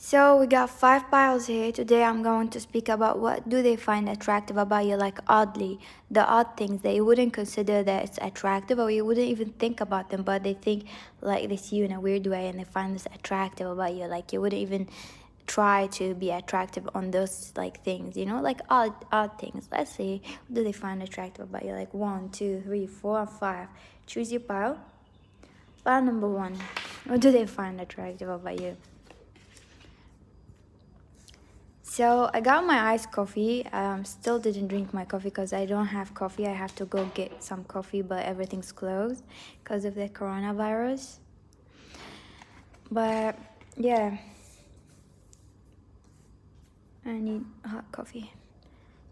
So we got 5 piles here. Today I'm going to speak about what do they find attractive about you, like oddly, the odd things that you wouldn't consider that it's attractive or you wouldn't even think about them, but they think like they see you in a weird way and they find this attractive about you. Like you wouldn't even try to be attractive on those like things, like odd things. Let's see, what do they find attractive about you? Like 1, 2, 3, 4, 5. Choose your pile. Pile number 1. What do they find attractive about you? So I got my iced coffee. Still didn't drink my coffee because I don't have coffee. I have to go get some coffee, but everything's closed because of the coronavirus. But yeah, I need hot coffee.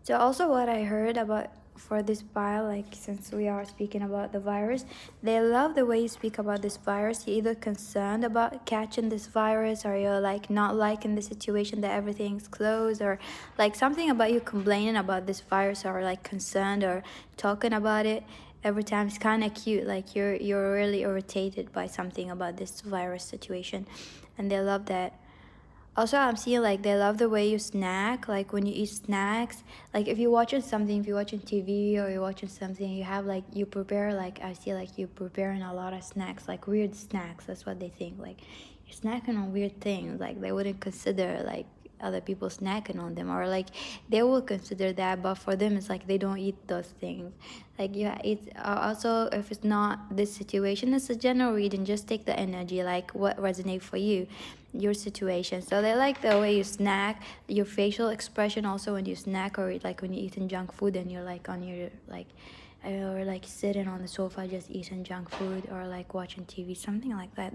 So also what I heard about for this pile, like since we are speaking about the virus, they love the way you speak about this virus. You're either concerned about catching this virus or you're like not liking the situation that everything's closed, or like something about you complaining about this virus or like concerned or talking about it every time. It's kind of cute, like you're really irritated by something about this virus situation, and they love that. Also, I'm seeing like they love the way you snack. Like when you eat snacks, like if you're watching something, if you're watching TV or you're watching something, you have like you prepare, like I see like you preparing a lot of snacks, like weird snacks. That's what they think. Like you're snacking on weird things. Like they wouldn't consider like other people snacking on them, or like they will consider that, but for them it's like they don't eat those things. Like yeah, it's also if it's not this situation, it's a general reading. Just take the energy, like what resonate for you, your situation. So they like the way you snack, your facial expression also when you snack, or like when you're eating junk food and you're like on your like or like sitting on the sofa just eating junk food, or like watching TV, something like that.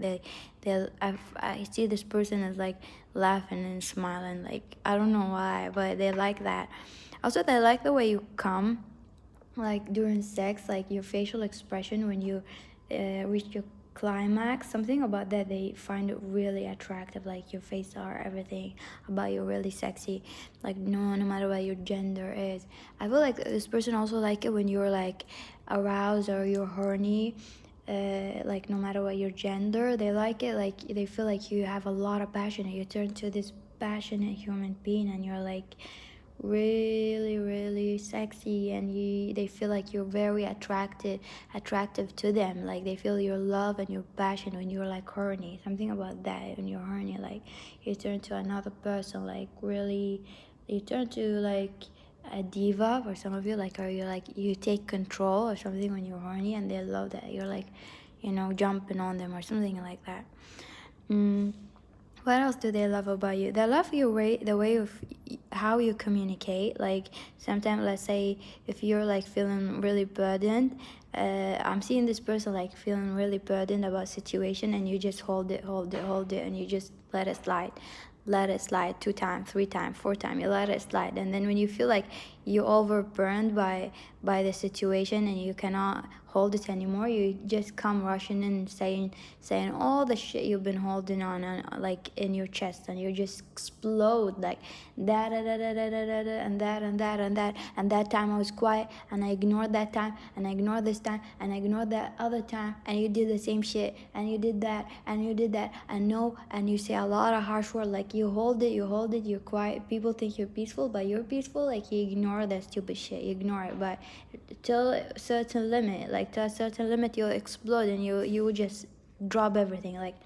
I see this person is like laughing and smiling, like I don't know why, but they like that. Also, they like the way you come, like during sex, like your facial expression when you reach your climax, something about that they find it really attractive, like your face or everything about you really sexy, like no matter what your gender is. I feel like this person also like it when you're like aroused or you're horny, like no matter what your gender, they like it, like they feel like you have a lot of passion and you turn to this passionate human being and you're like really sexy, and they feel like you're very attractive to them. Like they feel your love and your passion when you're like horny, something about that. When you're horny, like you turn to another person, like really you turn to like a diva for some of you, like, or you like you take control or something when you're horny, and they love that you're like jumping on them or something like that. What else do they love about you? They love your way, the way of how you communicate. Like sometimes, let's say if you're like feeling really burdened, I'm seeing this person like feeling really burdened about situation, and you just hold it, and you just let it slide. Let it slide 2 times, 3 times, 4 times. You let it slide, and then when you feel like you're overburned by the situation and you cannot hold it anymore, you just come rushing in, saying all the shit you've been holding on like in your chest, and you just explode like that, and that time I was quiet and I ignored that time, and I ignored this time, and I ignored that other time, and you did the same shit, and you did that, and you did that, and no, and you say a lot of harsh words, like you hold it, you're quiet. People think you're peaceful, but you're peaceful. Like you ignore that stupid shit, you ignore it, but till a certain limit, like to a certain limit, you'll explode, and you will just drop everything, like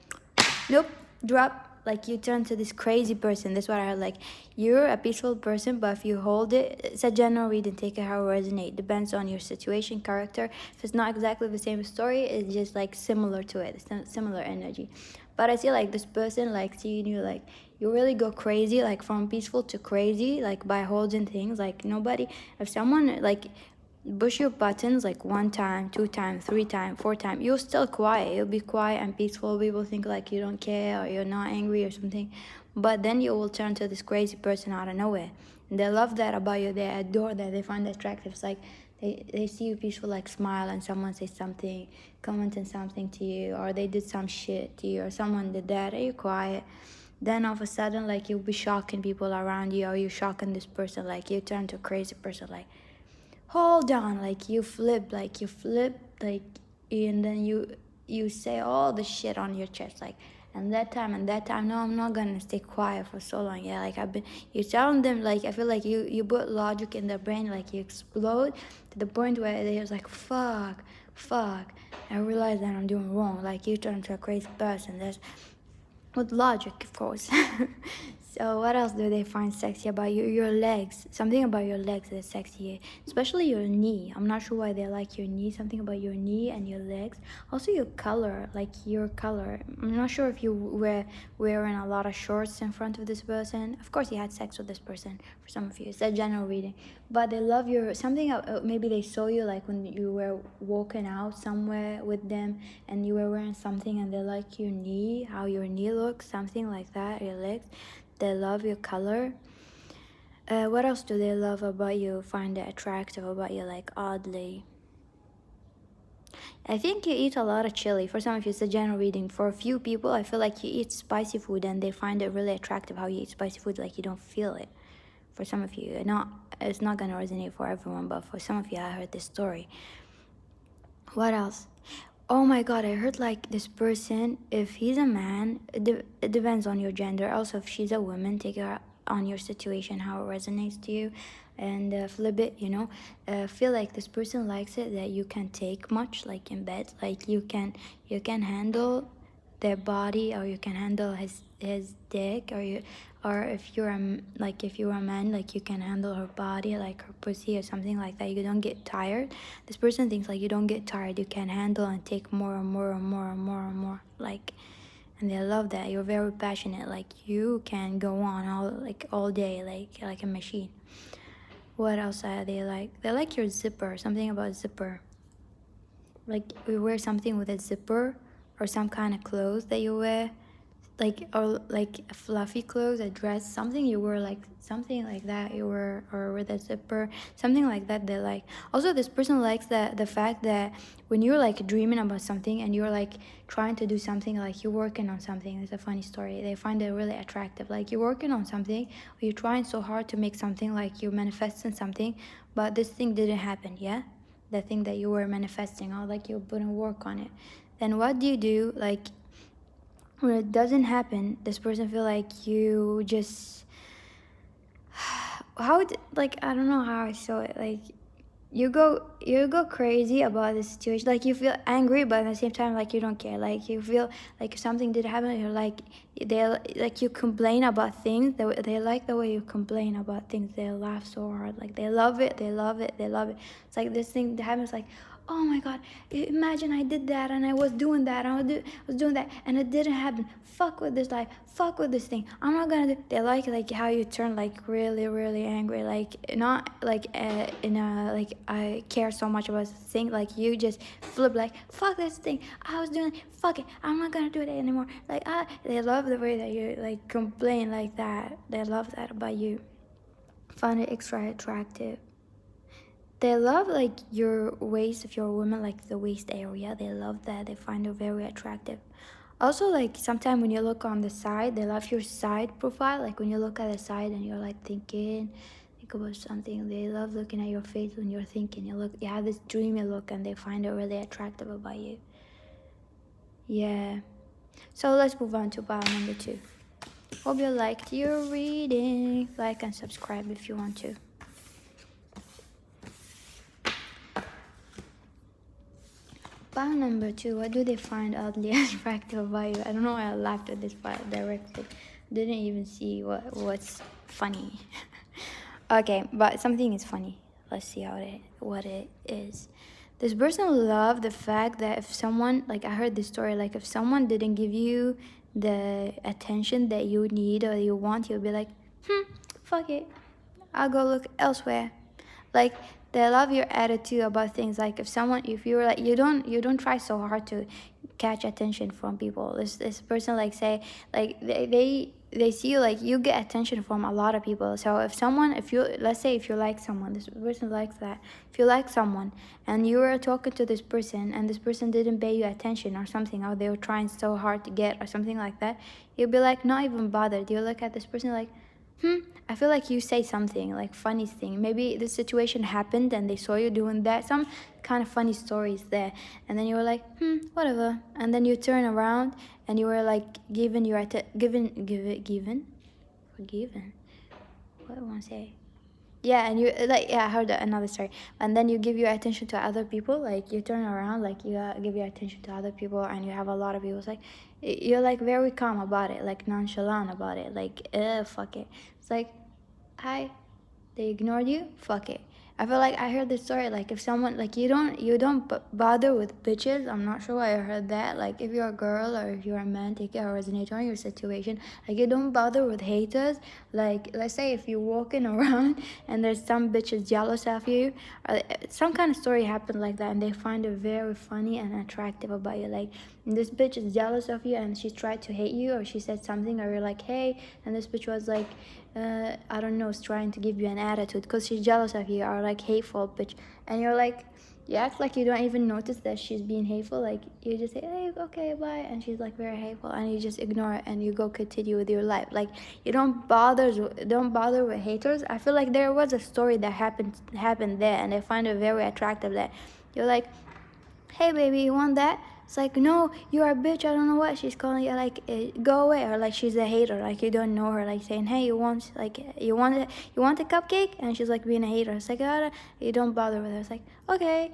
nope, drop. Like you turn to this crazy person. That's what I heard. Like you're a peaceful person, but if you hold it, it's a general reading. Take it how it resonate. Depends on your situation, character. If it's not exactly the same story, it's just like similar to it. It's similar energy. But I see like this person, like seeing you, like you really go crazy, like from peaceful to crazy, like by holding things. Like nobody, if someone like push your buttons like 1 time, 2 times, 3 times, 4 times, you're still quiet. You'll be quiet and peaceful. People think like you don't care or you're not angry or something, but then you will turn to this crazy person out of nowhere, and they love that about you. They adore that. They find it attractive. It's like they see you peaceful, like smile, and someone says something, commenting something to you, or they did some shit to you, or someone did that, and you're quiet. Then all of a sudden, like you'll be shocking people around you, or you're shocking this person, like you turn to a crazy person, like hold on, like you flip, like and then you say all the shit on your chest, like and that time, no, I'm not gonna stay quiet for so long. Yeah, like you're telling them, like, I feel like you put logic in their brain, like you explode to the point where they're like, fuck, I realize that I'm doing wrong. Like, you turn into a crazy person. That's with logic, of course. So what else do they find sexy about you? Your legs. Something about your legs is sexy, especially your knee. I'm not sure why they like your knee. Something about your knee and your legs. Also your color, like your color. I'm not sure if you were wearing a lot of shorts in front of this person. Of course you had sex with this person. For some of you, it's a general reading. But they love your something. Maybe they saw you like when you were walking out somewhere with them, and you were wearing something, and they like your knee, how your knee looks, something like that. Your legs. They love your color. What else do they love about you? Find it attractive about you, like oddly? I think you eat a lot of chili. For some of you, it's a general reading. For a few people, I feel like you eat spicy food and they find it really attractive how you eat spicy food, like you don't feel it. For some of you, it's not gonna resonate for everyone, but for some of you, I heard this story. What else? Oh my god, I heard like this person, if he's a man, it depends on your gender. Also, if she's a woman, take her on your situation, how it resonates to you, and flip it, feel like this person likes it that you can take much, like in bed, like you can handle their body, or you can handle his dick, or if you're if you're a man, like you can handle her body, like her pussy or something like that. You don't get tired. This person thinks like you don't get tired, you can handle and take more and more and more and more and more, like, and they love that. You're very passionate, like you can go on all day, like a machine. What else they like? They like your zipper, something about zipper, like you wear something with a zipper, or some kind of clothes that you wear, or fluffy clothes, a dress, something you wear, like something like that you wear, or with a zipper, something like that they like. Also, this person likes the fact that when you're like dreaming about something and you're like trying to do something, like you're working on something. It's a funny story. They find it really attractive, like you're working on something, or you're trying so hard to make something, like you're manifesting something, but this thing didn't happen. Yeah, the thing that you were manifesting, or like you're putting work on it. Then what do? Like, when it doesn't happen, this person feel like you just like, I don't know how I saw it, like you go crazy about the situation, like you feel angry, but at the same time, like you don't care, like you feel like if something did happen, you're like, they like, you complain about things, they like the way you complain about things. They laugh so hard, like they love it. It's like this thing that happens, like, oh my god, imagine I did that, and I was doing that, and I was doing that, and it didn't happen. Fuck with this life, fuck with this thing, I'm not gonna do. They like how you turn like really, really angry, like not like in a like I care so much about this thing, like you just flip, like fuck this thing, I was doing it, fuck it, I'm not gonna do it anymore. Like they love the way that you like complain like that. They love that about you. Find it extra attractive. They love like your waist, if you're a woman, like the waist area. They love that. They find it very attractive. Also, like sometimes when you look on the side, they love your side profile. Like when you look at the side and you're like think about something. They love looking at your face when you're thinking. You have this dreamy look, and they find it really attractive about you. Yeah. So let's move on to pile number 2. Hope you liked your reading. Like and subscribe if you want to. Pile number 2, what do they find oddly attractive about you? I don't know why I laughed at this pile directly. Didn't even see what's funny. Okay, but something is funny. Let's see what it is. This person loved the fact that if someone, like I heard this story, like if someone didn't give you the attention that you need or you want, you'll be like, fuck it, I'll go look elsewhere. Like they love your attitude about things. Like if you're like, you don't try so hard to catch attention from people. This person like say, like they see you, like you get attention from a lot of people. So let's say if you like someone, this person likes that. If you like someone and you were talking to this person and this person didn't pay you attention or something, or they were trying so hard to get or something like that, you'll be like not even bothered. You look at this person like, I feel like you say something like funny thing. Maybe this situation happened and they saw you doing that. Some kind of funny stories there, and then you were like, whatever. And then you turn around and you were like forgiven. What do I want to say? Yeah, and you like, yeah, I heard another story. And then you give your attention to other people, like you turn around, like you give your attention to other people, and you have a lot of people. It's like you're like very calm about it, like nonchalant about it, like fuck it. It's like, hi, they ignored you, fuck it. I feel like I heard this story, like if someone, like you don't bother with bitches. I'm not sure why I heard that. Like if you're a girl or if you're a man, take it or resonate on your situation. Like you don't bother with haters. Like let's say if you're walking around and there's some bitches jealous of you, or some kind of story happened like that, and they find it very funny and attractive about you. Like this bitch is jealous of you and she tried to hate you, or she said something, or you're like, hey, and this bitch was like, I don't know, is trying to give you an attitude because she's jealous of you, or like hateful bitch, and you're like, you act like you don't even notice that she's being hateful. Like you just say, hey, okay, bye, and she's like very hateful, and you just ignore it and you go continue with your life. Like you don't bother with haters. I feel like there was a story that happened there, and I find it very attractive that you're like, hey baby, you want that? It's like, no, you're a bitch, I don't know what she's calling you, like go away, or like she's a hater, like you don't know her, like saying, hey, you want a cupcake, and she's like being a hater. It's like, you don't bother with her. It's like, okay,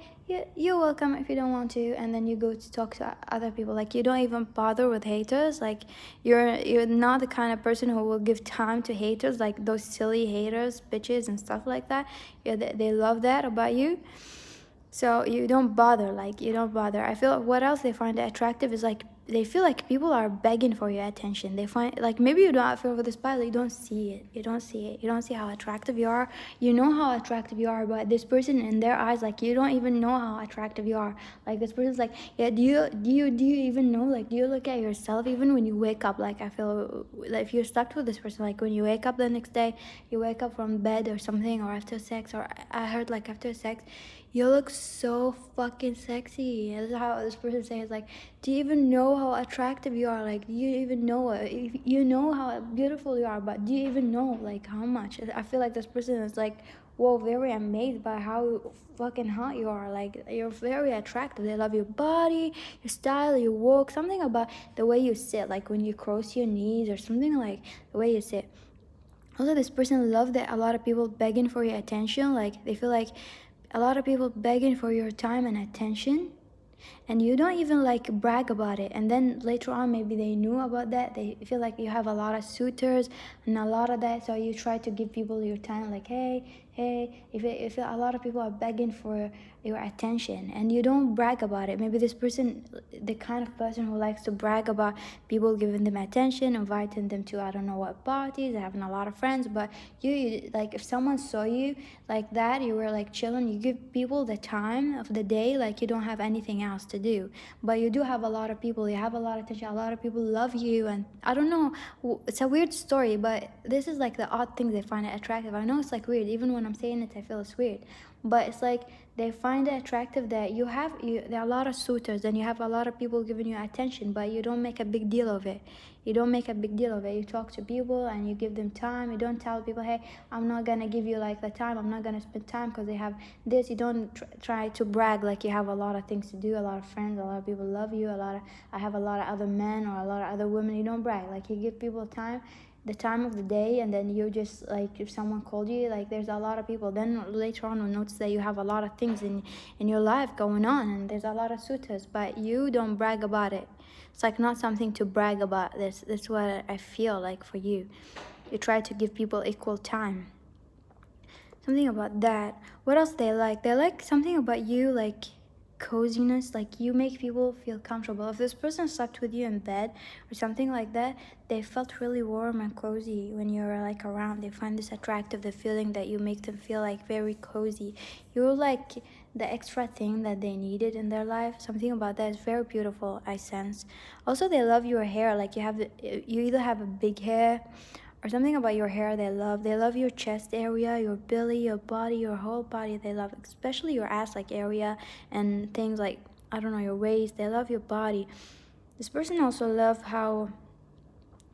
you're welcome if you don't want to, and then you go to talk to other people. Like you don't even bother with haters. Like you're not the kind of person who will give time to haters, like those silly haters, bitches and stuff like that. Yeah, they love that about you. So you don't bother, like you don't bother. I feel what else they find attractive is like they feel like people are begging for your attention. They find like maybe you don't feel for this, but you don't see it. You don't see it. You don't see how attractive you are. You know how attractive you are, but this person in their eyes, like you don't even know how attractive you are. Like this person's like, yeah, do you even know? Like do you look at yourself even when you wake up? Like I feel like if you're stuck with this person, like when you wake up the next day, you wake up from bed or something, or after sex, or I heard like after sex, you look so fucking sexy. That's how this person says, like, do you even know how attractive you are? Like, do you even know if you know how beautiful you are, but do you even know like how much? I feel like this person is like, whoa, very amazed by how fucking hot you are. Like you're very attractive. They love your body, your style, your walk, something about the way you sit, like when you cross your knees or something, like the way you sit. Also, this person love that a lot of people begging for your attention. Like they feel like a lot of people begging for your time and attention, and you don't even like brag about it, and then later on maybe they knew about that. They feel like you have a lot of suitors and a lot of that, so you try to give people your time, like, hey, if a lot of people are begging for your attention and you don't brag about it. Maybe this person, the kind of person who likes to brag about people giving them attention, inviting them to I don't know what parties, having a lot of friends. But you like if someone saw you like that, you were like chilling, you give people the time of the day, like you don't have anything else to do, but you do have a lot of people, you have a lot of attention, a lot of people love you. And I don't know, it's a weird story, but this is like the odd thing they find it attractive. I know it's like weird, even when I'm saying it I feel it's weird, but it's like they find it attractive that there are a lot of suitors and you have a lot of people giving you attention, but you don't make a big deal of it. You don't make a big deal of it. You talk to people and you give them time. You don't tell people, hey, I'm not gonna give you like the time, I'm not gonna spend time because they have this. You don't try to brag like you have a lot of things to do, a lot of friends, a lot of people love you, I have a lot of other men or a lot of other women. You don't brag, like you give people time, the time of the day, and then you just like if someone called you, like there's a lot of people, then later on you'll notice that you have a lot of things in your life going on and there's a lot of suitors, but you don't brag about it. It's like not something to brag about. That's what I feel like for you. You try to give people equal time, something about that. What else they like something about you, like coziness, like you make people feel comfortable. If this person slept with you in bed or something like that, they felt really warm and cozy when you're like around. They find this attractive, the feeling that you make them feel like very cozy. You're like the extra thing that they needed in their life. Something about that is very beautiful, I sense. Also, they love your hair, like you either have a big hair or something about your hair. They love your chest area, your belly, your body, your whole body. They love especially your ass like area and things like I don't know, your waist. They love your body. This person also love how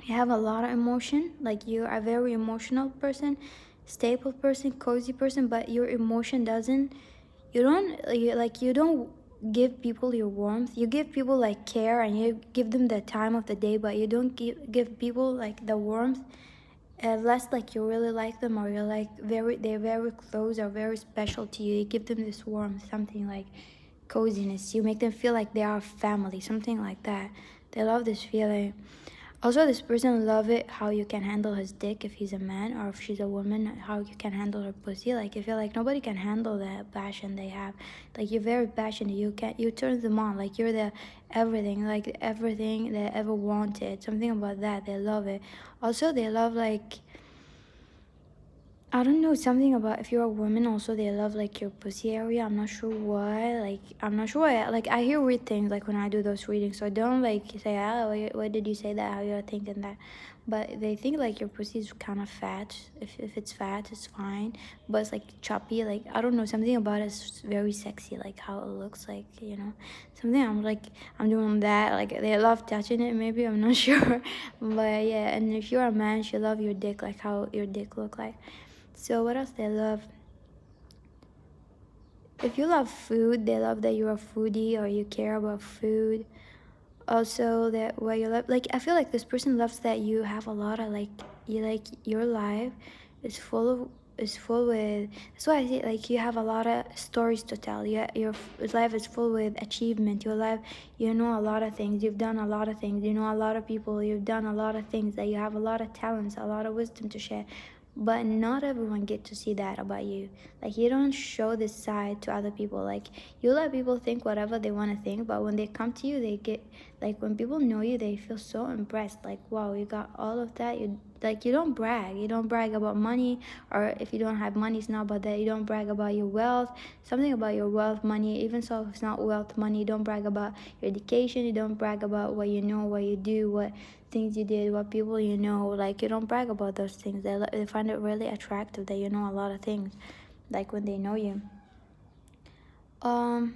you have a lot of emotion, like you're a very emotional person, stable person, cozy person, but your emotion doesn't, you don't give people your warmth. You give people like care and you give them the time of the day, but you don't give people like the warmth, unless like you really like them, or you're like they're very close or very special to you. You give them this warmth, something like coziness. You make them feel like they are family, something like that. They love this feeling. Also, this person love it how you can handle his dick if he's a man, or if she's a woman, how you can handle her pussy. Like, you feel like nobody can handle the passion they have. Like, you're very passionate. You turn them on. Like, you're the everything, like everything they ever wanted. Something about that. They love it. Also, they love like, I don't know, something about if you're a woman also they love like your pussy area. I'm not sure why. Like, I'm not sure why. Like, I hear weird things like when I do those readings. So I don't like say, ah, why did you say that? How you're thinking that? But they think like your pussy is kind of fat. If it's fat, it's fine. But it's like choppy. Like, I don't know, something about it is very sexy. Like how it looks like, something. I'm like, I'm doing that. Like, they love touching it. Maybe, I'm not sure. But yeah, and if you're a man, she love your dick. Like how your dick look like. So what else they love? If you love food, they love that you're a foodie or you care about food. Also, that what you love, like I feel like this person loves that you have a lot of like, you like your life is full of is full with. That's why I say like you have a lot of stories to tell. Your life is full with achievement. Your life, you know a lot of things. You've done a lot of things. You know a lot of people. You've done a lot of things. That you have a lot of talents, a lot of wisdom to share. But not everyone get to see that about you. Like, you don't show this side to other people. Like, you let people think whatever they want to think, but when they come to you, they get like, when people know you, they feel so impressed. Like, wow, you got all of that. You don't brag. You don't brag about money, or if you don't have money, it's not about that. You don't brag about your wealth. Something about your wealth, money. Even so, if it's not wealth, money, you don't brag about your education. You don't brag about what you know, what you do, what things you did, what people you know. Like, you don't brag about those things. They find it really attractive that you know a lot of things, like when they know you. um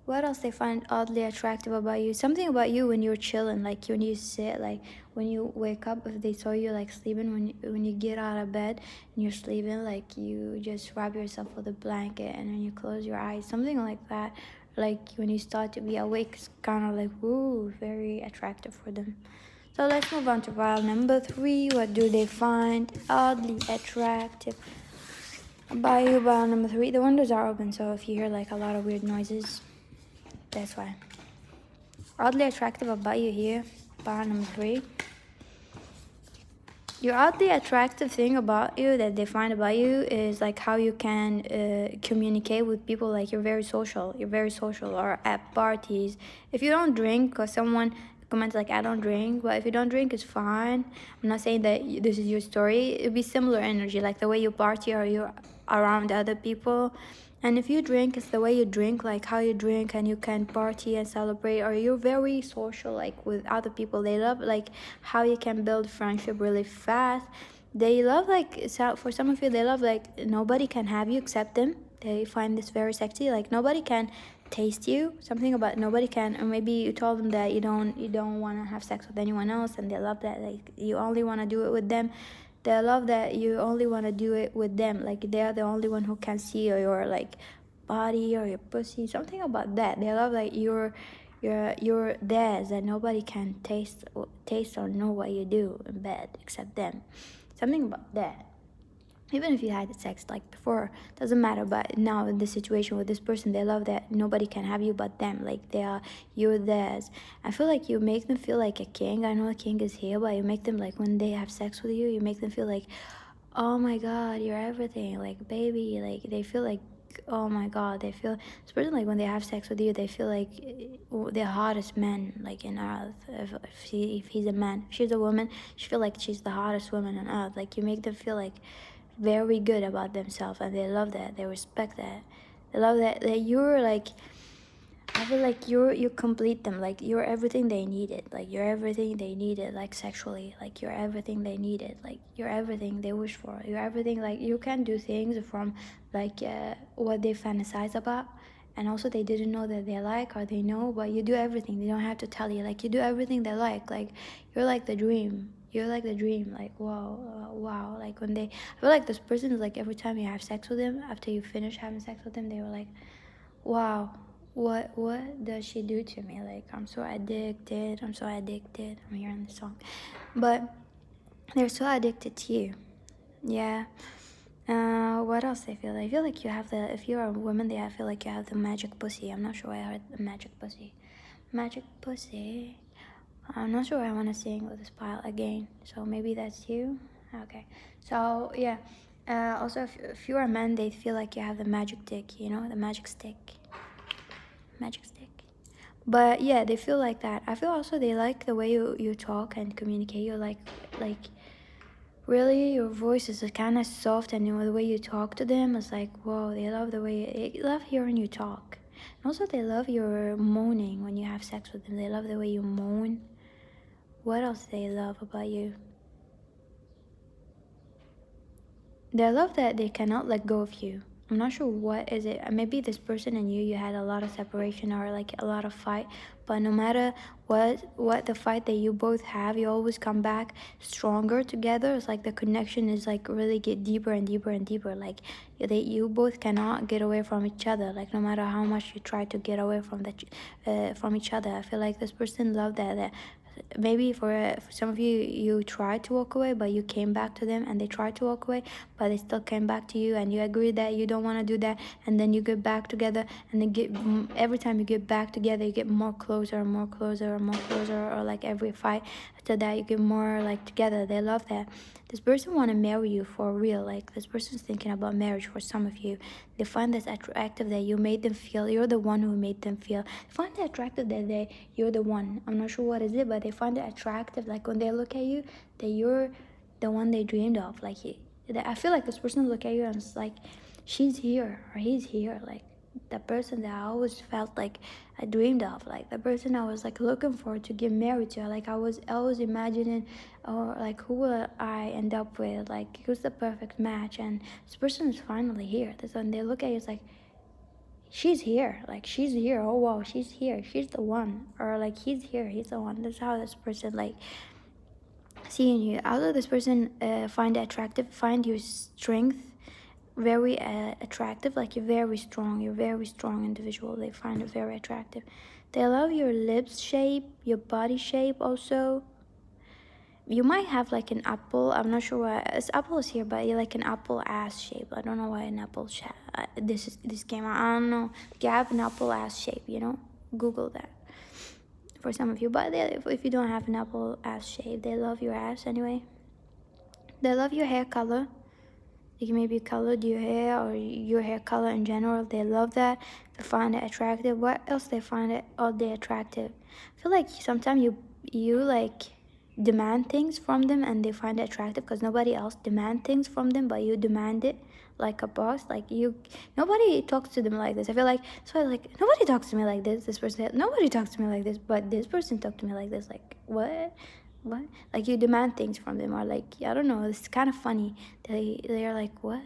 what else they find oddly attractive about you? Something about you when you're chilling, like when you sit, like when you wake up, if they saw you like sleeping, when you get out of bed and you're sleeping, like you just wrap yourself with a blanket and then you close your eyes, something like that. Like when you start to be awake, it's kind of like, woo, very attractive for them. So let's move on to pile number 3. What do they find oddly attractive about you? Pile number 3. The windows are open, so if you hear like a lot of weird noises, that's why. Oddly attractive about you here. Pile number 3. Your oddly attractive thing about you that they find about you is like how you can communicate with people. Like, you're very social. You're very social, or at parties. If you don't drink, or someone comments like, I don't drink, but if you don't drink, it's fine. I'm not saying that this is your story. It'd be similar energy, like the way you party or you're around other people. And if you drink, it's the way you drink, like how you drink, and you can party and celebrate, or you're very social, like with other people. They love like how you can build friendship really fast. They love like, so for some of you, they love like nobody can have you except them. They find this very sexy. Like, nobody can taste you. Something about nobody can. Or maybe you told them that you don't want to have sex with anyone else, and they love that. Like, you only want to do it with them. They love that you only want to do it with them. Like, they're the only one who can see your like body or your pussy. Something about that. They love like you're theirs, that nobody can taste or know what you do in bed except them. Something about that. Even if you had sex like before, doesn't matter. But now in this situation with this person, they love that nobody can have you but them. Like, you're theirs. I feel like you make them feel like a king. I know a king is here, but you make them like, when they have sex with you, you make them feel like, oh my god, you're everything, like baby. Like, they feel like, oh my god, they feel, this person, like when they have sex with you, they feel like the hottest man like in earth. If he's a man, if she's a woman, she feel like she's the hottest woman on earth. Like, you make them feel like very good about themselves, and they love that. They respect that. They love that you're like, I feel like you complete them. Like, you're everything they needed. Like, you're everything they needed, like sexually. Like, you're everything they needed. Like, you're everything they wish for. You're everything. Like, you can do things from like what they fantasize about, and also they didn't know that they like, or they know, but you do everything. They don't have to tell you. Like, you do everything they like you're like the dream. You're like the dream. Like, wow, wow. Like, when they, I feel like this person is like, every time you have sex with them, after you finish having sex with them, they were like, wow, what does she do to me? Like, I'm so addicted. I'm hearing the song, but they're so addicted to you. Yeah. What else I feel? I feel like you have the, if you're a woman, I feel like you have the magic pussy. I'm not sure why I heard the magic pussy. Magic pussy. I'm not sure I want to sing with this pile again. So maybe that's you. Okay. So yeah. Also, if you're a man, they feel like you have the magic dick. You know, the magic stick. Magic stick. But yeah, they feel like that. I feel also they like the way you talk and communicate. You're like really, your voice is kind of soft, and the way you talk to them is like, whoa, they love the way, they love hearing you talk. And also they love your moaning when you have sex with them. They love the way you moan. What else they love about you? They love that they cannot let go of you. I'm not sure what is it. Maybe this person and you had a lot of separation or like a lot of fight, but no matter what the fight that you both have, you always come back stronger together. It's like the connection is like really get deeper and deeper and deeper. Like you both cannot get away from each other. Like no matter how much you try to get away from each other, I feel like this person loved that maybe for some of you, you tried to walk away, but you came back to them, and they tried to walk away, but they still came back to you, and you agreed that you don't want to do that, and then you get back together, and then every time you get back together, you get more closer and more closer and more closer, or like every fight after that, you get more like together. They love that. This person want to marry you for real. Like, this person's thinking about marriage for some of you. They find this attractive that you made them feel. You're the one who made them feel. They find it attractive that you're the one. I'm not sure what is it, but they find it attractive. Like, when they look at you, that you're the one they dreamed of. Like, I feel like this person look at you and it's like, she's here or he's here. Like, the person that I always felt like I dreamed of, like the person I was like looking for to get married to. Like, I was always imagining, or like, who will I end up with? Like, who's the perfect match? And this person is finally here. This when they look at you, it's like, she's here. Like, she's here. Oh wow, she's here. She's the one. Or like, he's here. He's the one. That's how this person like seeing you. Although this person find it attractive, find your strength very attractive. Like, you're very strong individual. They find it very attractive. They love your lips shape, your body shape also. You might have like an apple, I'm not sure why apple is here, but you like an apple ass shape. I don't know why an apple this came out. I don't know. You have an apple ass shape, you know, Google that for some of you. But if you don't have an apple ass shape, they love your ass anyway. They love your hair color. Like, maybe colored your hair or your hair color in general. They love that. They find it attractive. What else they find it all day attractive? I feel like sometimes you like demand things from them and they find it attractive because nobody else demand things from them, but you demand it like a boss. Like, nobody talks to them like this. I feel like, so like, nobody talks to me like this. This person, nobody talks to me like this, but this person talked to me like this. Like, what? Like, you demand things from them, or like, I don't know, it's kind of funny. They're like, what?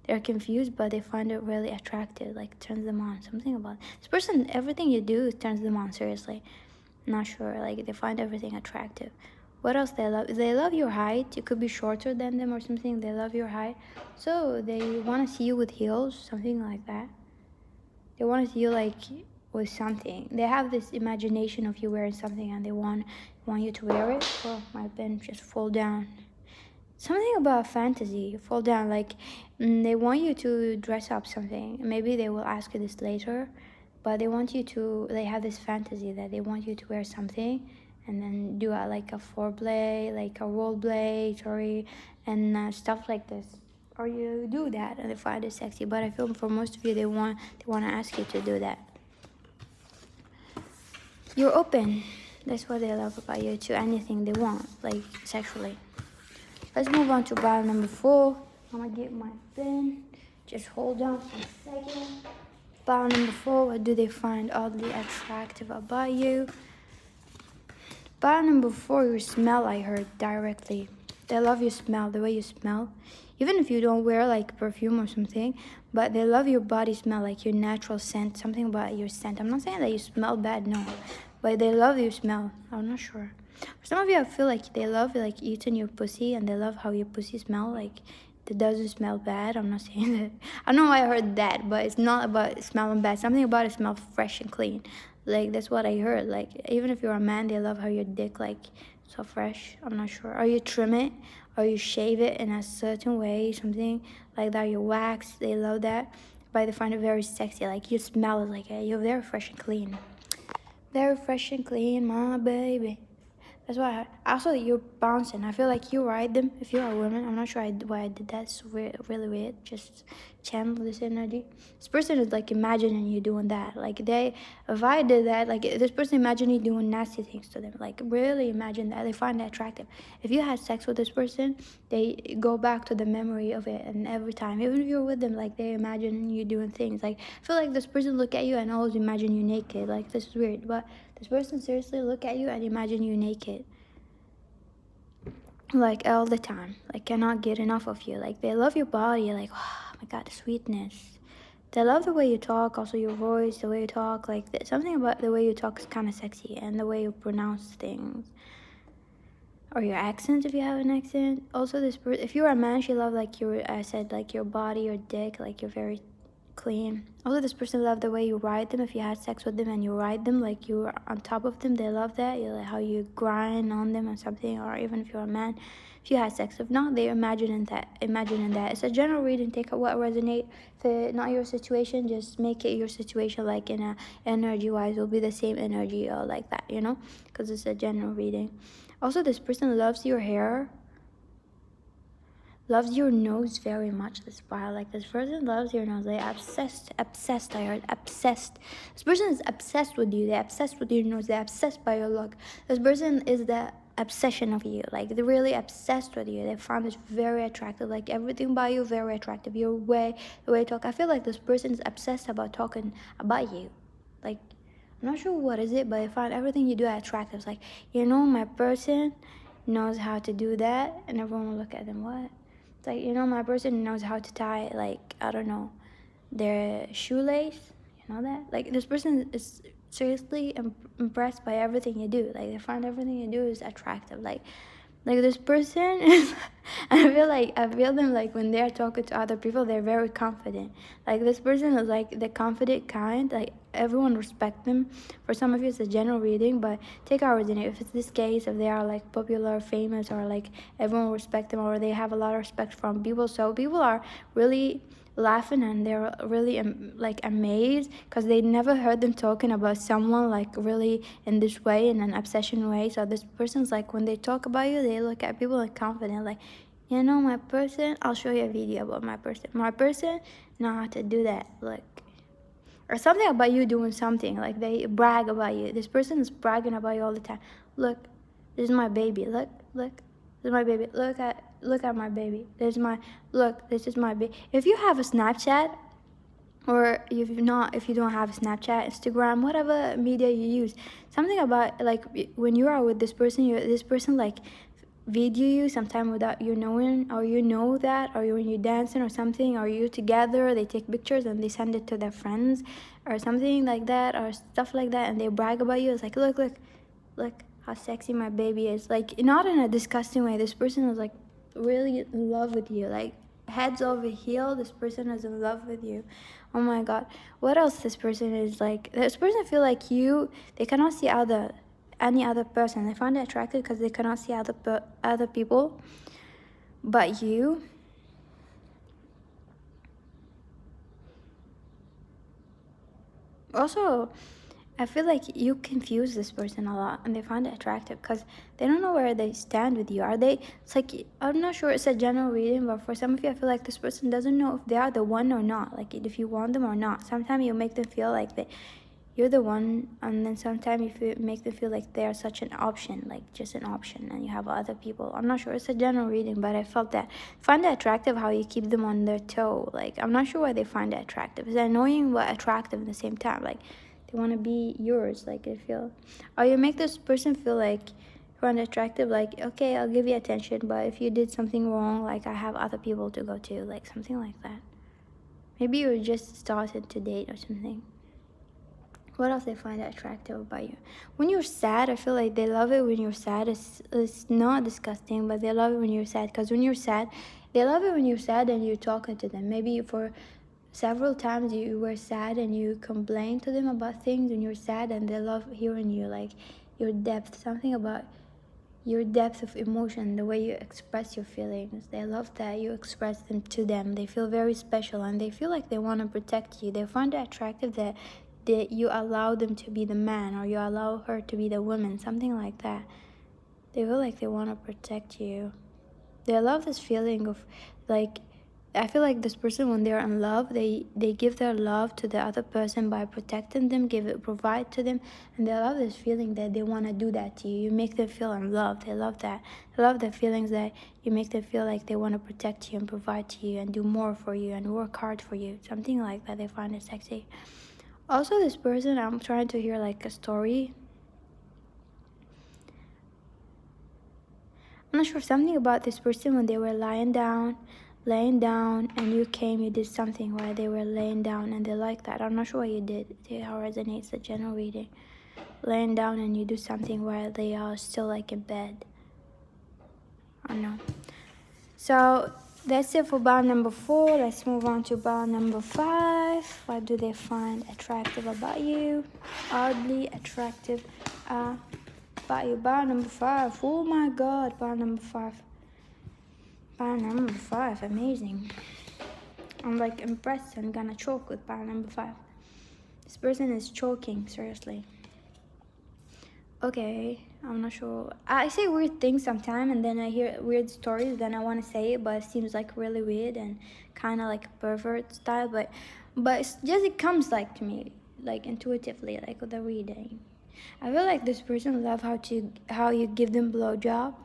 They're confused, but they find it really attractive. Like, turns them on. Something about this person, everything you do turns them on. Seriously, not sure. Like, they find everything attractive. What else they love? They love your height. You could be shorter than them or something. They love your height, so they want to see you with heels, something like that. They want to see you like with something. They have this imagination of you wearing something, and they want you to wear it. Oh, my pen just fall down. Something about fantasy, fall down. Like, they want you to dress up something. Maybe they will ask you this later, but they want you to. They have this fantasy that they want you to wear something, and then do like a foreplay, like a role play, and stuff like this. Or you do that and they find it sexy. But I feel for most of you, they want to ask you to do that. You're open. That's what they love about you, to anything they want, like sexually. Let's move on to bio number 4. I'm gonna get my pen. Just hold on for a second. Bio number 4. What do they find oddly attractive about you? Bio number 4. Your smell, I heard directly. They love your smell, the way you smell. Even if you don't wear like perfume or something, but they love your body smell, like your natural scent, something about your scent. I'm not saying that you smell bad, no, but they love your smell. I'm not sure. For some of you, I feel like they love like eating your pussy, and they love how your pussy smell. Like it doesn't smell bad. I'm not saying that. I don't know why I heard that, but it's not about smelling bad. Something about it smells fresh and clean. Like that's what I heard. Like even if you're a man, they love how your dick like so fresh. I'm not sure. Or you trim it, or you shave it in a certain way, something like that. You wax. They love that, but they find it very sexy. Like you smell like you're very fresh and clean. Very fresh and clean, my baby. That's why also you're bouncing. I feel like you ride them if you're a woman. I'm not sure why I did that. It's really weird. Just channel this energy. This person is like imagining you doing that. Like if I did that, like this person imagine you doing nasty things to them. Like really imagine that. They find that attractive. If you had sex with this person, they go back to the memory of it, and every time, even if you're with them, like they imagine you doing things. Like I feel like this person look at you and always imagine you naked. Like this is weird, but this person seriously look at you and imagine you naked. Like all the time. Like cannot get enough of you. Like they love your body. Like, oh my god, the sweetness. They love the way you talk, also your voice, the way you talk. Like something about the way you talk is kind of sexy, and the way you pronounce things. Or your accent if you have an accent. Also this if you're a man, she love like I said, like your body, your dick, like you're very clean. Also this person love the way you ride them. If you had sex with them and you ride them like you're on top of them, they love that. You like how you grind on them or something. Or even if you're a man, if you had sex. If not, they're imagining that. It's a general reading. Take out what resonate. If it's not your situation, just make it your situation. Like in a energy wise, it'll be the same energy or like that, you know, because it's a general reading. Also this person loves your hair, loves your nose very much. This file, like this person loves your nose. They obsessed. I heard obsessed. This person is obsessed with you. They're obsessed with your nose. They're obsessed by your look. This person is the obsession of you. Like they're really obsessed with you. They found it very attractive. Like everything about you very attractive. Your way, the way you talk. I feel like this person is obsessed about talking about you. Like I'm not sure what is it, but I find everything you do attractive. It's like, you know, my person knows how to do that, and everyone will look at them. What? It's like, you know, my person knows how to tie, like, I don't know, their shoelace. You know that? Like, this person is seriously impressed by everything you do. Like, they find everything you do is attractive. Like this person is, I feel them like when they're talking to other people, they're very confident. Like this person is like the confident kind. Like everyone respect them. For some of you, it's a general reading, but take our reading. If it's this case, if they are like popular, famous, or like everyone respect them, or they have a lot of respect from people, so people are really laughing and they're really like amazed because they never heard them talking about someone like really in this way, in an obsession way. So this person's like when they talk about you, they look at people like confident, like, you know, my person, I'll show you a video about my person know how to do that, like, or something about you doing something, like they brag about you. This person is bragging about you all the time. Look, this is my baby. Look, this is my baby. Look at my baby. This is my baby. If you have a Snapchat, or if you don't have a Snapchat, Instagram, whatever media you use, something about like when you are with this person like video you sometime without you knowing, or you know that, or when you're dancing or something, or you together, they take pictures and they send it to their friends or something like that, or stuff like that, and they brag about you. It's like, look how sexy my baby is. Like not in a disgusting way. This person is like really in love with you, like heads over heel. This person is in love with you. Oh my god, what else? This person is like, this person feel like they cannot see any other person. They find it attractive because they cannot see other people but you. Also, I feel like you confuse this person a lot, and they find it attractive because they don't know where they stand with you. It's like, I'm not sure, it's a general reading, but for some of you, I feel like this person doesn't know if they are the one or not, like if you want them or not. Sometimes you make them feel like you're the one, and then sometimes you make them feel like they're such an option, like just an option, and you have other people. I'm not sure, it's a general reading, but I find it attractive how you keep them on their toe. Like, I'm not sure why they find it attractive. It's annoying but attractive at the same time. Like, they want to be yours, like they feel, or you make this person feel like find attractive, like, okay, I'll give you attention, but if you did something wrong, like, I have other people to go to, like something like that. Maybe you're just started to date or something. What else they find attractive about you? When you're sad, I feel like they love it when you're sad. It's not disgusting, but they love it when you're sad. Because when you're sad, they love it when you're sad and you're talking to them. Maybe for several times you were sad and you complain to them about things when you're sad, and they love hearing you, like your depth, something about your depth of emotion, the way you express your feelings. They love that you express them to them. They feel very special and they feel like they want to protect you. They find it attractive that you allow them to be the man, or you allow her to be the woman, something like that. They feel like they want to protect you. They love this feeling of, like, I feel like this person, when they're in love, they give their love to the other person by protecting them, provide to them, and they love this feeling that they want to do that to you. You make them feel in love. They love that. They love the feelings that you make them feel like they want to protect you and provide to you and do more for you and work hard for you, something like that. They find it sexy. Also, this person, I'm trying to hear like a story. I'm not sure, something about this person when they were laying down, and you came, you did something while they were laying down, and they like that. I'm not sure what you did. See how it resonates, the general reading. Laying down and you do something while they are still like in bed. I don't know. So that's it for bar number 4. Let's move on to bar number 5. What do they find attractive about you? Oddly attractive about you. Bar number 5. Oh my god, bar number 5. Bar number 5, amazing. I'm like impressed and gonna choke with bar number 5. This person is choking, seriously. Okay, I'm not sure. I say weird things sometimes, and then I hear weird stories, then I want to say it, but it seems like really weird and kind of like pervert style, but it's just, it comes like to me, like intuitively, like with the reading. I feel like this person love how you give them blowjob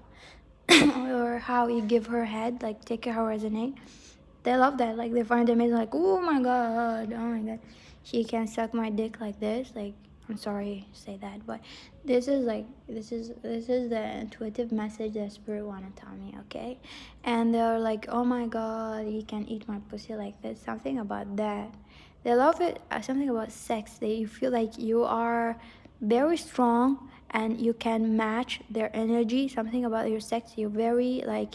or how you give her head, like take her resonate. They love that, like they find it amazing, like, oh my god, she can suck my dick like this, like, I'm sorry to say that, but this is the intuitive message that spirit want to tell me, okay? And they're like, oh my god, he can eat my pussy like this, something about that. They love it, something about sex. They feel like you are very strong and you can match their energy, something about your sex. You're very, like,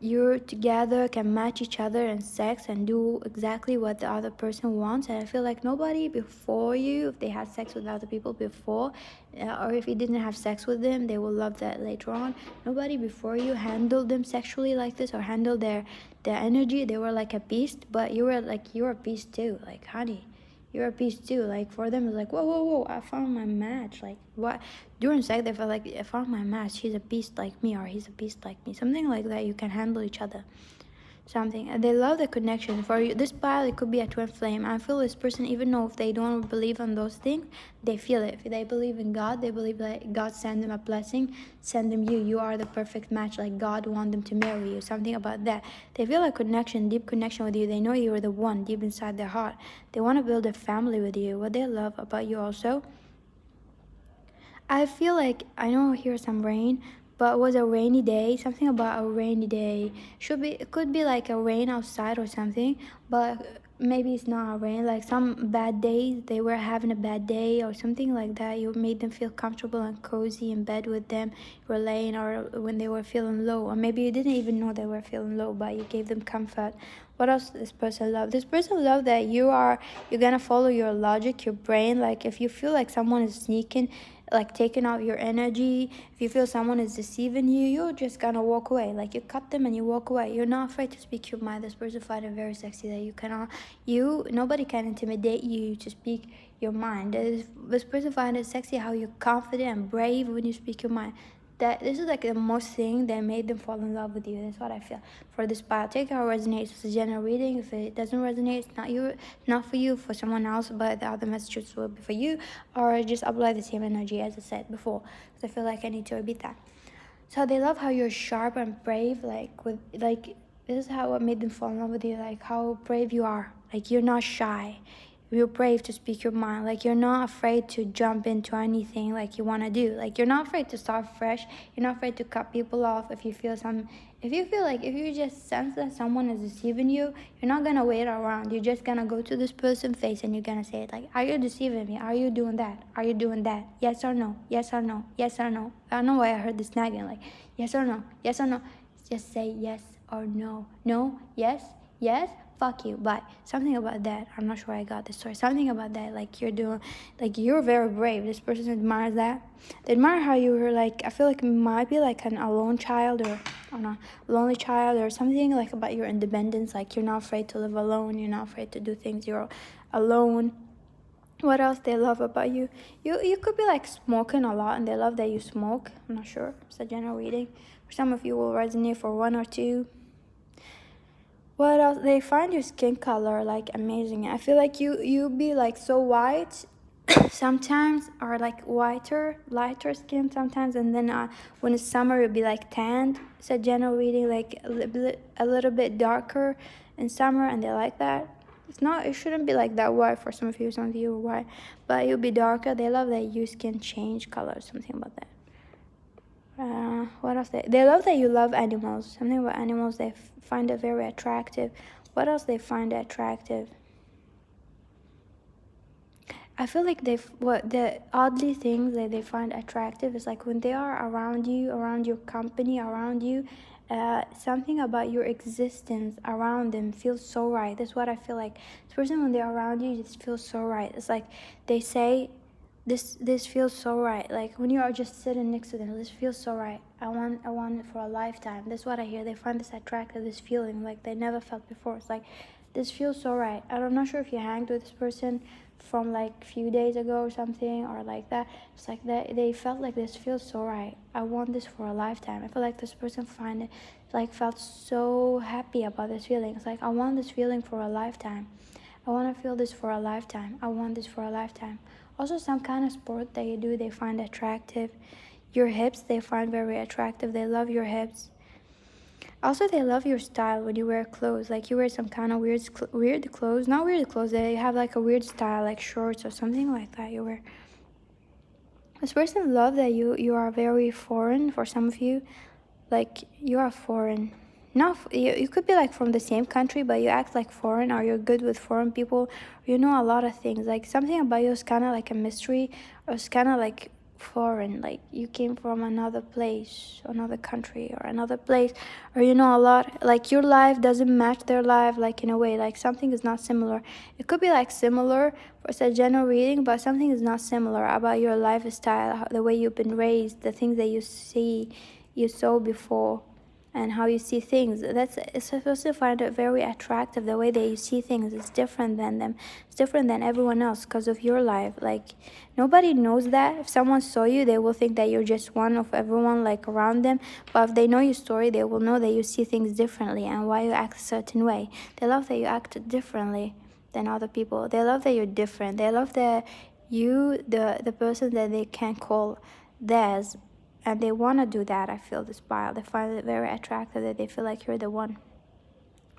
you're together, can match each other in sex and do exactly what the other person wants. And I feel like nobody before you, if they had sex with other people before, or if you didn't have sex with them, they will love that later on. Nobody before you handled them sexually like this, or handled their energy. They were like a beast, but you're a beast too, like, honey, you're a beast too. Like, for them, it's like, whoa, I found my match. Like, what? During sex, they feel like, I found my match. She's a beast like me, or he's a beast like me. Something like that. You can handle each other. Something. And they love the connection. For you, this pile, it could be a twin flame. I feel this person, even though if they don't believe in those things, they feel it. If they believe in God, they believe that God send them a blessing, send them you. You are the perfect match. Like, God want them to marry you. Something about that. They feel a connection, deep connection with you. They know you are the one deep inside their heart. They want to build a family with you. What they love about you also, I feel like, I know here some rain, but it was a rainy day. Something about a rainy day. It could be like a rain outside or something, but maybe it's not a rain. Like some bad days, they were having a bad day or something like that. You made them feel comfortable and cozy in bed with them. You were laying, or when they were feeling low, or maybe you didn't even know they were feeling low, but you gave them comfort. What else does this person love? This person love that you're gonna follow your logic, your brain. Like, if you feel like someone is sneaking, like taking out your energy, if you feel someone is deceiving you, you're just gonna walk away. Like, you cut them and you walk away. You're not afraid to speak your mind. This person find it very sexy that nobody can intimidate you to speak your mind. This person find it sexy how you're confident and brave when you speak your mind. That this is like the most thing that made them fall in love with you. That's what I feel for this pile. Take how it resonates. It's a general reading. If it doesn't resonate, it's not for you, for someone else, but the other messages will be for you, or just apply the same energy as I said before, because I feel like I need to repeat that. So they love how you're sharp and brave, this is how it made them fall in love with you, like how brave you are. Like, you're not shy. you're brave to speak your mind. Like, you're not afraid to jump into anything like you want to do. Like, you're not afraid to start fresh. You're not afraid to cut people off if you feel like, if you just sense that someone is deceiving you, you're not gonna wait around. You're just gonna go to this person's face and you're gonna say it like, are you deceiving me? Are you doing that? Are you doing that? Yes or no? Yes or no? Yes or no? I don't know why I heard this nagging, like, yes or no? Yes or no? Just say yes or no. No? Yes? Yes? Fuck you, bye. Something about that. I'm not sure I got this story. Something about that, like, you're doing, like, you're very brave. This person admires that. They admire how you were, like, I feel like it might be like an alone child, or I don't know, lonely child, or something like about your independence. Like, you're not afraid to live alone. You're not afraid to do things. You're alone. What else they love about you? You could be like smoking a lot, and they love that you smoke. I'm not sure. It's a general reading. For some of you will resonate for one or two. What else? They find your skin color like amazing. I feel like you be like so white sometimes, or like lighter skin sometimes, and then when it's summer it'll be like tanned. It's a general reading, like a little bit darker in summer, and they like that. It shouldn't be like that white for some of you. Some of you are white, but you'll be darker. They love that your skin change color. Something about that. What else? They love that you love animals. Something about animals, they find it very attractive. What else they find attractive? I feel like the oddly things that they find attractive is like when they are around you, around your company, around you, something about your existence around them feels so right. That's what I feel like. This person, when they're around you, just feels so right. It's like they say, this feels so right. Like when you are just sitting next to them, this feels so right. I want it for a lifetime. That's what I hear. They find this attractive, this feeling like they never felt before. It's like, this feels so right. I'm not sure if you hanged with this person from like a few days ago or something, or like that. It's like that they felt like this feels so right. I want this for a lifetime. I feel like this person felt so happy about this feeling. It's like, I want this feeling for a lifetime. I want to feel this for a lifetime. I want this for a lifetime. Also, some kind of sport that you do, they find attractive. Your hips, they find very attractive. They love your hips. Also, they love your style when you wear clothes. Like, you wear some kind of weird clothes. Not weird clothes, they have like a weird style, like shorts or something like that you wear. This person loves that you are very foreign. For some of you, like, you are foreign. You could be like from the same country, but you act like foreign, or you're good with foreign people. You know a lot of things. Like, something about you is kind of like a mystery, or it's kind of like foreign. Like, you came from another place, another country, or another place, or you know a lot. Like, your life doesn't match their life, like, in a way. Like, something is not similar. It could be like similar for a general reading, but something is not similar about your lifestyle, the way you've been raised, the things that you saw before, and how you see things. It's supposed to find it very attractive. The way that you see things is different than them. It's different than everyone else because of your life. Like, nobody knows that. If someone saw you, they will think that you're just one of everyone, like, around them. But if they know your story, they will know that you see things differently and why you act a certain way. They love that you act differently than other people. They love that you're different. They love that the person that they can call theirs, and they want to do that. I feel this pile. They find it very attractive, that they feel like you're the one.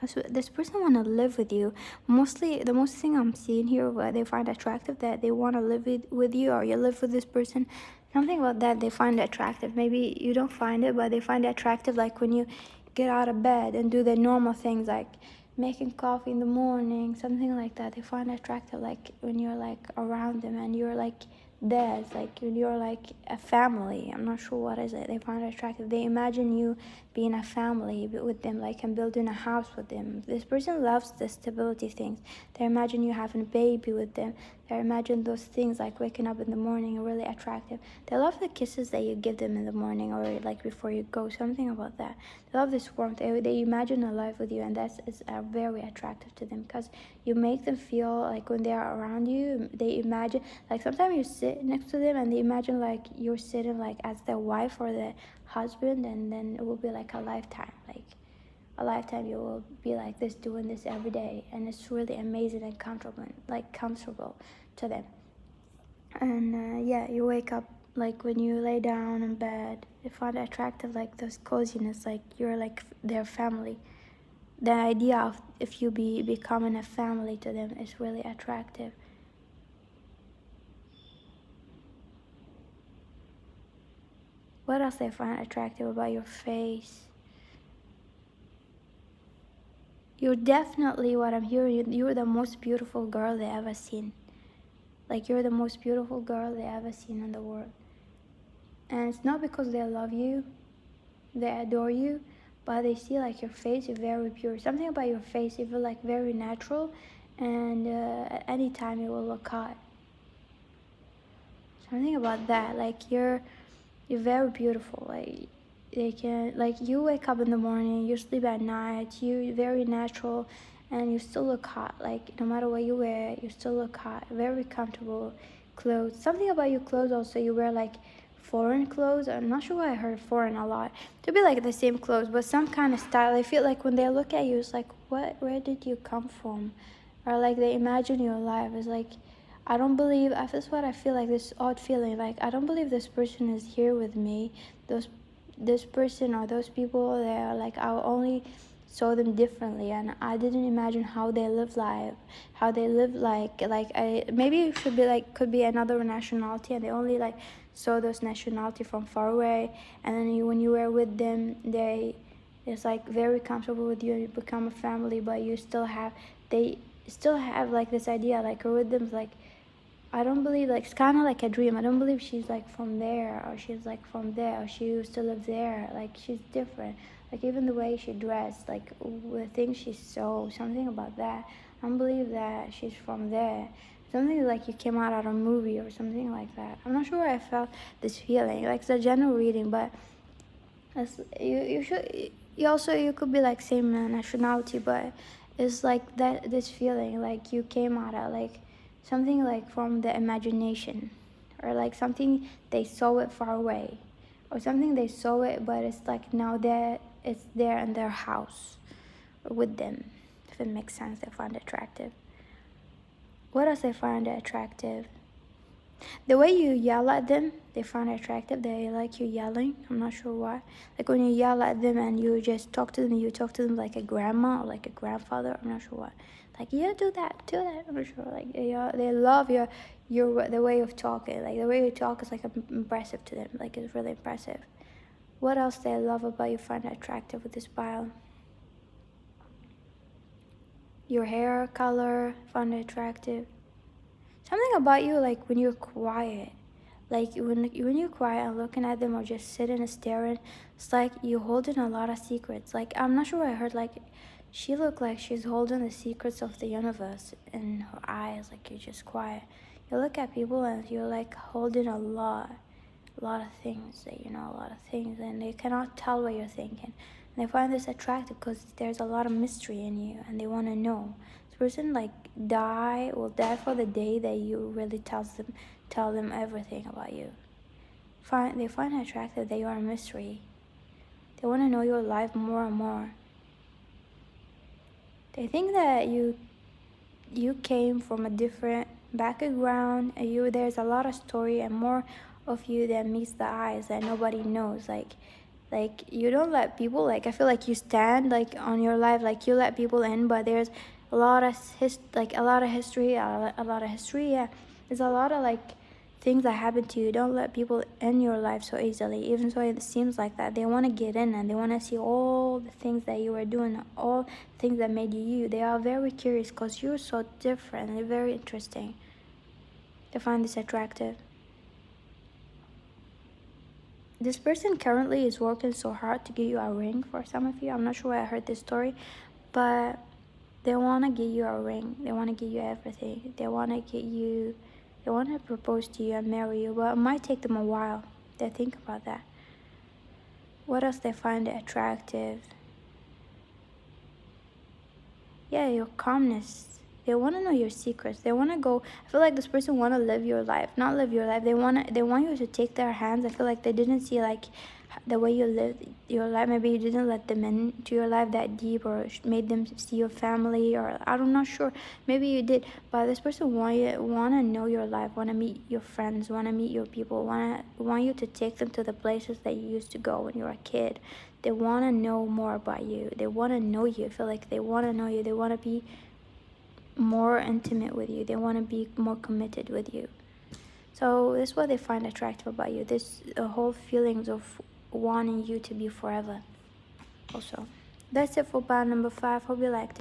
So this person want to live with you. Mostly, the most thing I'm seeing here, what they find attractive, that they want to live with you, or you live with this person. Something about that they find attractive. Maybe you don't find it, but they find it attractive, like when you get out of bed and do the normal things, like making coffee in the morning, something like that. They find it attractive, like when you're like around them and you're like theirs, like when you're like a family. I'm not sure what is it. They find it attractive. They imagine you being a family with them, like, and building a house with them. This person loves the stability things. They imagine you having a baby with them. They imagine those things, like waking up in the morning, are really attractive. They love the kisses that you give them in the morning, or like before you go, something about that. They love this warmth. They imagine a life with you, and that's is very attractive to them, because you make them feel like when they are around you, they imagine, like, sometimes you sit next to them and they imagine like you're sitting like as their wife or the husband, and then it will be like a lifetime, like a lifetime you will be like this, doing this every day, and it's really amazing and comfortable to them. And yeah, you wake up, like when you lay down in bed, you find it attractive, like those coziness, like you're like their family. The idea of if you becoming a family to them is really attractive. What else they find attractive about your face? You're definitely, what I'm hearing, you're the most beautiful girl they ever seen. Like, you're the most beautiful girl they ever seen in the world. And it's not because they love you, they adore you, but they see like your face is very pure. Something about your face, you feel like very natural, and at any time you will look hot. Something about that, like you're very beautiful. Like, they can, like, you wake up in the morning, you sleep at night, you very natural, and you still look hot. Like, no matter what you wear, you still look hot. Very comfortable clothes. Something about your clothes also, you wear like foreign clothes. I'm not sure why I heard foreign a lot. To be like the same clothes, but some kind of style. I feel like when they look at you, it's like, where did you come from? Or like they imagine your life. It's like, I don't believe, that's what I feel like, this odd feeling. Like, I don't believe this person is here with me. This person or those people, they are like, I only saw them differently, and I didn't imagine how they live life, how they live like maybe it should be like, could be another nationality, and they only like saw those nationality from far away, and then when you were with them, it's like very comfortable with you, and you become a family, but they still have like this idea, like you're with them, like, I don't believe, like, it's kind of like a dream. I don't believe she's like from there, or she's like from there, or she used to live there. Like, she's different. Like, even the way she dressed, like the things she sewed, something about that. I don't believe that she's from there. Something like you came out of a movie or something like that. I'm not sure where I felt this feeling. Like, it's a general reading, but you could be like same nationality, but it's like that, this feeling like you came out of like something like from the imagination, or like something they saw it far away, or something they saw it, but it's like now that it's there in their house or with them, if it makes sense. They find it attractive. What else they find attractive? The way you yell at them, they find it attractive. They like you yelling. I'm not sure why. Like when you yell at them and you just talk to them, you talk to them like a grandma or like a grandfather. I'm not sure why. Like, yeah, do that. I'm not sure. Like, they love the way of talking. Like, the way you talk is like impressive to them. Like, it's really impressive. What else they love about you, find attractive with this pile? Your hair color, find it attractive. Something about you, like when you're quiet, like when you're quiet and looking at them or just sitting and staring, it's like you're holding a lot of secrets. Like, I'm not sure what I heard, like she looked like she's holding the secrets of the universe in her eyes. Like, you're just quiet. You look at people and you're like holding a lot of things, that a lot of things, and they cannot tell what you're thinking. And they find this attractive because there's a lot of mystery in you, and they want to know. This person like will die for the day that you really tell them everything about you. They find it attractive that you are a mystery. They want to know your life more and more. They think that you came from a different background, and there's a lot of story and more of you that meets the eyes that nobody knows. Like you don't let people, like, I feel like you stand like on your life, like you let people in, but there's a lot of history, yeah. There's a lot of like things that happen to you. Don't let people in your life so easily, even though it seems like that. They want to get in and they want to see all the things that you were doing, all things that made you. They are very curious because you're so different and very interesting. They find this attractive. This person currently is working so hard to get you a ring. For some of you, I'm not sure where I heard this story, but they want to get you a ring. They want to get you everything. They want to propose to you and marry you, but it might take them a while. They think about that. What else they find attractive? Yeah, your calmness. They want to know your secrets. They want to go. I feel like this person want to live your life, not live your life. They want you to take their hands. I feel like they didn't see like the way you lived your life. Maybe you didn't let them into your life that deep, or made them see your family, or I'm not sure. Maybe you did, but this person want to know your life, want to meet your friends, want to meet your people, want you to take them to the places that you used to go when you were a kid. They want to know more about you. They want to know you. I feel like they want to know you. They want to be more intimate with you. They want to be more committed with you. So this is what they find attractive about you. This whole feelings of wanting you to be forever. Also, that's it for bar number 5. Hope you liked it.